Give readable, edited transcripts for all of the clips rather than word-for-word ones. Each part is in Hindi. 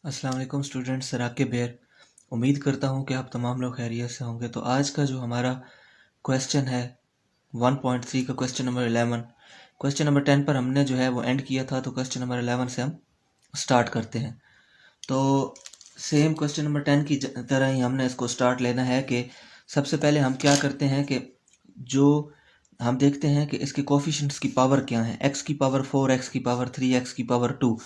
अस्सलाम वालेकुम स्टूडेंट्स, राकिब हेयर। उम्मीद करता हूँ कि आप तमाम लोग खैरियत से होंगे। तो आज का जो हमारा क्वेश्चन है 1.3 का क्वेश्चन नंबर 11, क्वेश्चन नंबर 10 पर हमने जो है वो एंड किया था, तो क्वेश्चन नंबर 11 से हम स्टार्ट करते हैं। तो सेम क्वेश्चन नंबर 10 की तरह ही हमने इसको स्टार्ट लेना है कि सबसे पहले हम क्या करते हैं कि जो हम देखते हैं कि इसके कोफिशिएंट्स की पावर क्या है। x की पावर 4, x की पावर 3, x की पावर 2,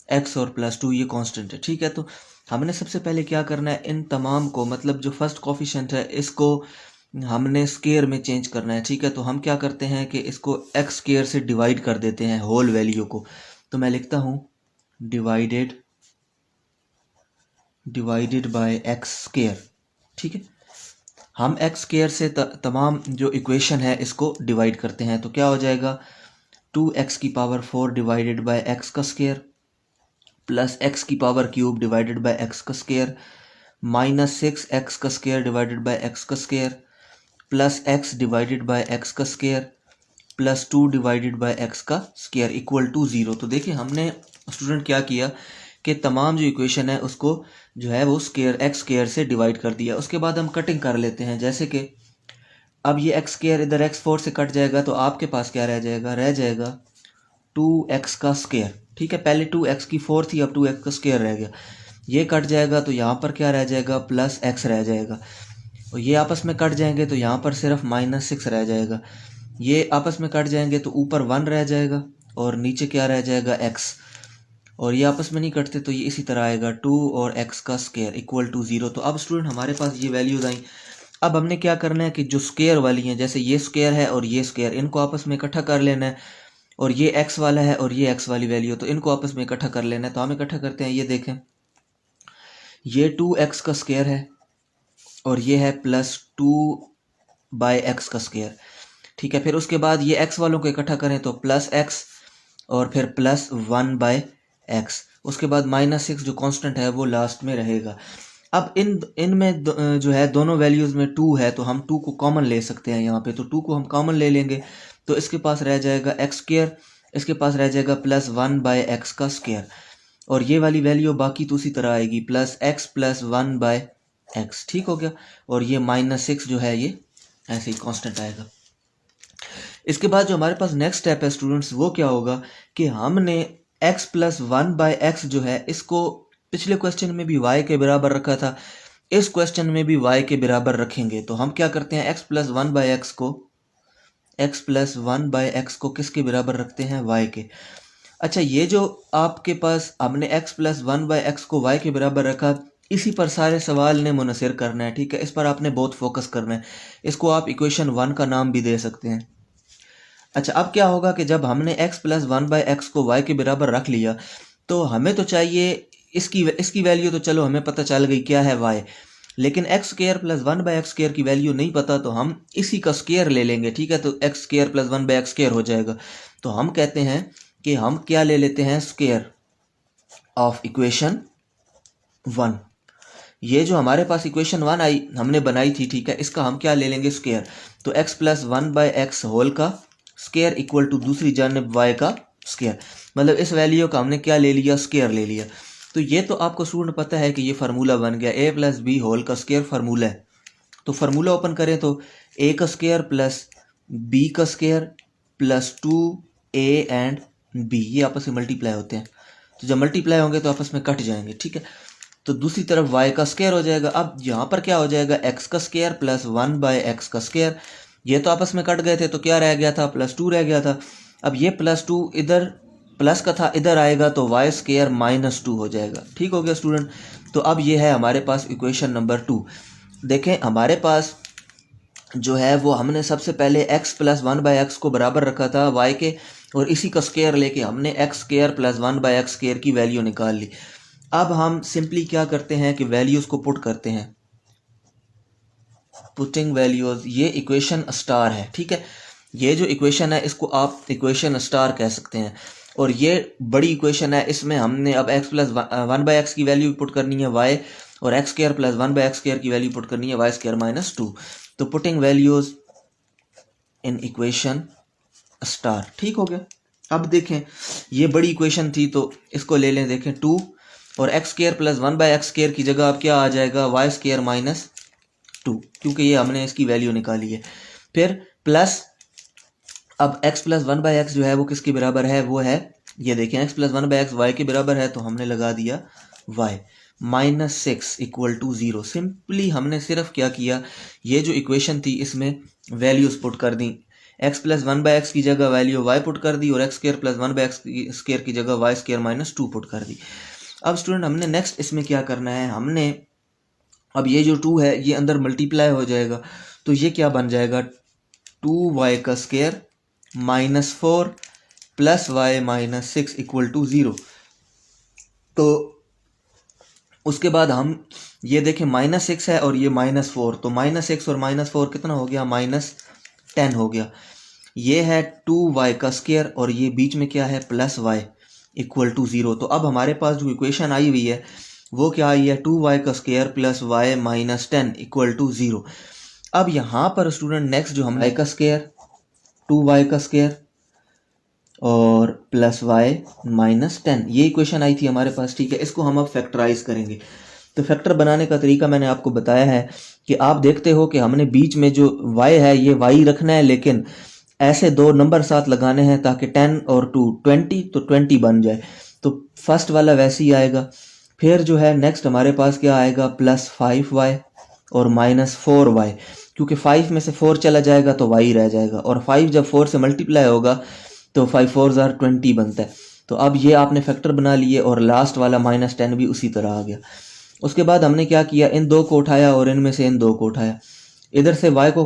x और +2 ये कांस्टेंट है, ठीक है। तो हमने सबसे पहले क्या करना है, इन तमाम को मतलब जो फर्स्ट कोफिशिएंट है इसको हमने स्केयर में चेंज करना है, ठीक है। तो हम क्या करते हैं कि इसको x स्केयर से डिवाइड कर देते हैं होल वैल्यू को। तो मैं लिखता हूँ डिवाइडेड बाय x स्केयर, ठीक है। हम x स्केयर से तमाम जो इक्वेशन है इसको डिवाइड करते हैं, तो क्या हो जाएगा 2x की पावर 4 डिवाइडेड बाय x का स्केयर प्लस x की power cube divided by x का स्केयर माइनस 6x का स्केयर डिवाइडेड बाय x का square plus x divided by x का square plus 2 divided by x का स्केयर इक्वल टू 0। तो देखिए हमने स्टूडेंट क्या किया कि तमाम जो इक्वेशन है उसको जो है वो स्केयर x स्केयर से डिवाइड कर दिया। उसके बाद हम कटिंग कर लेते हैं, जैसे कि अब ये x स्केयर इधर x4 से कट जाएगा, तो आपके पास क्या रह जाएगा 2x का स्केयर, ठीक है। पहले 2x की 4 थी, अब 2x का स्केयर रह गया। ये कट जाएगा तो यहाँ पर क्या रह जाएगा प्लस x रह जाएगा, और ये आपस में कट जाएंगे तो यहाँ पर सिर्फ -6 रह जाएगा। ये आपस में कट जाएंगे तो ऊपर 1 रह जाएगा और नीचे क्या रह जाएगा x, और ये आपस में नहीं कटते तो ये इसी तरह आएगा 2 और x का स्केयर इक्वल टू 0। तो अब स्टूडेंट हमारे पास ये वैल्यूज आई। अब हमने क्या करना है कि जो स्केयर वाली हैं, जैसे ये स्केयर है और ये स्केयर, इनको आपस में इकट्ठा कर लेना है। और ये x वाला है और ये x वाली वैल्यू, तो इनको आपस में इकट्ठा कर लेना है। तो हम इकट्ठा करते हैं, ये देखें ये 2x का स्केयर है और ये है +2/x का स्केयर, ठीक है। फिर उसके बाद ये x वालों को इकट्ठा करें तो +x और फिर +1/x, उसके बाद -6 जो कांस्टेंट है वो लास्ट में रहेगा। अब इनमें जो है दोनों वैल्यूज़ में 2 है, तो हम 2 को कॉमन ले सकते हैं यहाँ पे। तो 2 को हम कॉमन ले लेंगे तो इसके पास रह जाएगा x स्केयर, इसके पास रह जाएगा +1/x का स्केयर, और ये वाली वैल्यू बाकी तो उसी तरह आएगी +x + 1/x, ठीक हो गया। और ये -6 जो है ये ऐसे ही कांस्टेंट आएगा। इसके बाद जो हमारे पास नेक्स्ट स्टेप है स्टूडेंट्स, वो क्या होगा कि हमने x + 1/x जो है इसको पिछले क्वेश्चन में भी y के बराबर रखा था, इस क्वेश्चन में भी y के बराबर रखेंगे। तो हम क्या करते हैं x + 1/x को किसके बराबर रखते हैं, y के। अच्छा, ये जो आपके पास हमने x + 1/x को y के बराबर रखा, इसी पर सारे सवाल ने मुनसर करना है, ठीक है। इस पर आपने बहुत फोकस करना है। इसको आप इक्वेशन 1 का नाम भी दे सकते हैं। अच्छा, अब क्या होगा कि जब हमने x + 1/x को y के बराबर रख लिया, तो हमें तो चाहिए इसकी वैल्यू, तो चलो हमें पता चल गई क्या है y, लेकिन x स्केयर + 1/x स्केयर की वैल्यू नहीं पता, तो हम इसी का स्केयर ले लेंगे, ठीक है। तो x स्केयर + 1/x स्केयर हो जाएगा। तो हम कहते हैं कि हम क्या ले लेते हैं, स्केयर ऑफ इक्वेशन 1। ये जो हमारे पास इक्वेशन 1 आई हमने बनाई थी, ठीक है, इसका हम क्या ले लेंगे, स्केयर। तो x + 1/x होल का स्केयर इक्वल टू दूसरी जानब y का स्केयर, मतलब इस वैल्यू का हमने क्या ले लिया, स्केयर ले लिया। तो ये तो आपको स्टूडेंट पता है कि ये फार्मूला बन गया a + b होल का स्केयर फार्मूला है। तो फार्मूला ओपन करें तो a का स्केयर प्लस b का square plus 2a and b, ये आपस में मल्टीप्लाई होते हैं। तो जब मल्टीप्लाई होंगे तो आपस में कट जाएंगे, ठीक है। तो दूसरी तरफ y का स्केयर हो जाएगा। अब यहाँ पर क्या हो जाएगा, x का स्केयर + 1/x का स्केयर, ये तो आपस में कट गए थे तो क्या रह गया था, +2 रह गया था। अब ये +2 इधर प्लस का था, इधर आएगा तो y स्केयर -2 हो जाएगा, ठीक हो गया स्टूडेंट। तो अब ये है हमारे पास इक्वेशन नंबर 2। देखें हमारे पास जो है वो हमने सबसे पहले x + 1/x को बराबर रखा था y के, और इसी का स्केयर लेके हमने x स्केयर + 1/x स्केयर की वैल्यू निकाल ली। अब हम सिंपली क्या करते हैं कि वैल्यूज को पुट करते हैं, पुटिंग वैल्यूज, ये इक्वेशन स्टार है, ठीक है। ये जो इक्वेशन है इसको आप इक्वेशन स्टार कह सकते हैं, और ये बड़ी इक्वेशन है। इसमें हमने अब x + 1/x की वैल्यू पुट करनी है y, और x स्केयर + 1/x स्केयर की वैल्यू पुट करनी है y स्केयर -2। तो putting values in equation star, ठीक हो गया। अब देखें ये बड़ी इक्वेशन थी तो इसको ले लें, देखें 2 और x square plus 1/x square की जगह अब क्या आ जाएगा, वाई स्केयर माइनस 2, क्योंकि ये हमने इसकी वैल्यू निकाली है। फिर प्लस अब x प्लस 1/x जो है वो किसके बराबर है, वो है ये देखें x प्लस 1/x y के बराबर है, तो हमने लगा दिया y minus 6 equal to 0। Simply हमने सिर्फ क्या किया, ये जो इक्वेशन थी इसमें वैल्यूज पुट कर दी, x प्लस 1/x की जगह वैल्यू y पुट कर दी और x square plus 1/x square की जगह y स्केयर माइनस 2 पुट कर दी। अब स्टूडेंट हमने नेक्स्ट इसमें क्या करना है, हमने अब ये जो 2 है ये अंदर मल्टीप्लाई हो जाएगा, तो ये क्या बन जाएगा, 2y का square minus 4 plus y minus 6 equal to 0। तो उसके बाद हम ये देखें -6 है और ये -4, तो -6 और -4 कितना हो गया, -10 हो गया। ये है 2y का स्केयर और ये बीच में क्या है, प्लस वाई इक्वल टू 0। तो अब हमारे पास जो इक्वेशन आई हुई है वो क्या आई है, 2y का square plus y minus 10 equal to 0। अब यहाँ पर स्टूडेंट नेक्स्ट जो हम y का स्केयर 2y का स्केयर और प्लस वाई माइनस 10, ये इक्वेशन आई थी हमारे पास, ठीक है। इसको हम अब फैक्टराइज करेंगे। तो फैक्टर बनाने का तरीका मैंने आपको बताया है कि आप देखते हो कि हमने बीच में जो y है ये y रखना है, लेकिन ऐसे दो नंबर साथ लगाने हैं ताकि 10 और 2 20, तो 20 बन जाए। तो फर्स्ट वाला वैसे ही आएगा। फिर जो है नेक्स्ट हमारे पास क्या आएगा, प्लस 5y और माइनस 4y, क्योंकि 5 में से 4 चला जाएगा तो y रह जाएगा, और 5 जब 4 से मल्टीप्लाई होगा तो 5 4 जार 20 बनता है। तो अब ये आपने फैक्टर बना लिए और लास्ट वाला -10 भी उसी तरह आ गया। उसके बाद हमने क्या किया, इन दो को उठाया और इनमें से इन दो को उठाया, इधर से y को